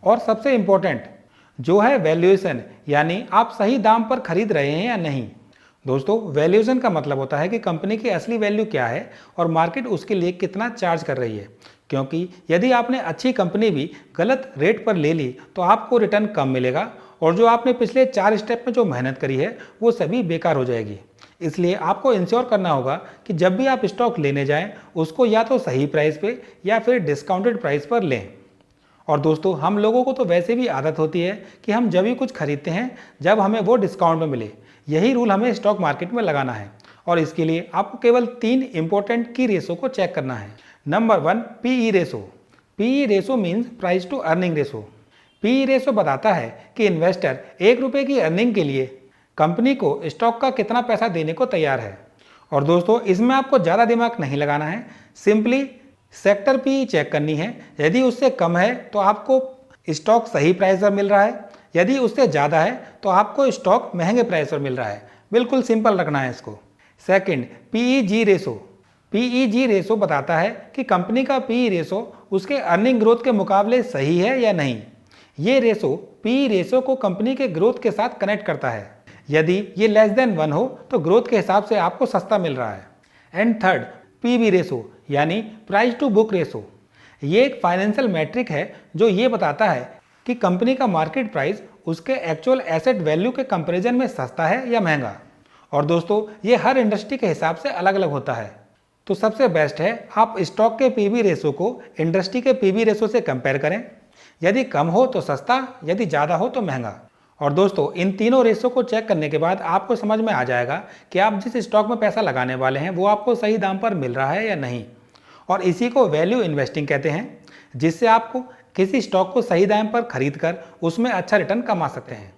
और सबसे इम्पोर्टेंट जो है वैल्यूएशन, यानी आप सही दाम पर खरीद रहे हैं या नहीं। दोस्तों, वैल्यूएशन का मतलब होता है कि कंपनी की असली वैल्यू क्या है और मार्केट उसके लिए कितना चार्ज कर रही है। क्योंकि यदि आपने अच्छी कंपनी भी गलत रेट पर ले ली तो आपको रिटर्न कम मिलेगा और जो आपने पिछले 4 स्टेप में जो मेहनत करी है वो सभी बेकार हो जाएगी। इसलिए आपको इंश्योर करना होगा कि जब भी आप स्टॉक लेने जाएं उसको या तो सही प्राइस पे या फिर डिस्काउंटेड प्राइस पर लें। और दोस्तों, हम लोगों को तो वैसे भी आदत होती है कि हम जब भी कुछ खरीदते हैं जब हमें वो डिस्काउंट में मिले। यही रूल हमें स्टॉक मार्केट में लगाना है और इसके लिए आपको केवल 3 इंपॉर्टेंट की रेशो को चेक करना है। Number 1, PE ratio. PE ratio means price to earning ratio. PE ratio बताता है कि इन्वेस्टर 1 रुपये की अर्निंग के लिए कंपनी को स्टॉक का कितना पैसा देने को तैयार है। और दोस्तों, इसमें आपको ज़्यादा दिमाग नहीं लगाना है, सिंपली सेक्टर पीई चेक करनी है। यदि उससे कम है तो आपको स्टॉक सही प्राइस पर मिल रहा है, यदि उससे ज़्यादा है तो आपको स्टॉक महंगे प्राइस पर मिल रहा है। बिल्कुल सिंपल रखना है इसको। Second, PEG ratio. PEG ratio बताता है कि कंपनी का पीई रेशो उसके अर्निंग ग्रोथ के मुकाबले सही है या नहीं। ये रेशो पीई रेशो को कंपनी के ग्रोथ के साथ कनेक्ट करता है। यदि ये लेस देन 1 हो तो ग्रोथ के हिसाब से आपको सस्ता मिल रहा है। एंड थर्ड, पीबी रेशो यानी प्राइस टू बुक रेशो। ये एक फाइनेंशियल मैट्रिक है जो ये बताता है कि कंपनी का मार्केट प्राइस उसके एक्चुअल एसेट वैल्यू के कंपैरिजन में सस्ता है या महंगा। और दोस्तों, ये हर इंडस्ट्री के हिसाब से अलग अलग होता है। तो सबसे बेस्ट है आप स्टॉक के पीबी रेशो को इंडस्ट्री के पीबी रेशो से कंपेयर करें। यदि कम हो तो सस्ता, यदि ज़्यादा हो तो महंगा। और दोस्तों, इन तीनों रेशो को चेक करने के बाद आपको समझ में आ जाएगा कि आप जिस स्टॉक में पैसा लगाने वाले हैं वो आपको सही दाम पर मिल रहा है या नहीं। और इसी को वैल्यू इन्वेस्टिंग कहते हैं, जिससे आपको किसी स्टॉक को सही दाम पर खरीद कर उसमें अच्छा रिटर्न कमा सकते हैं।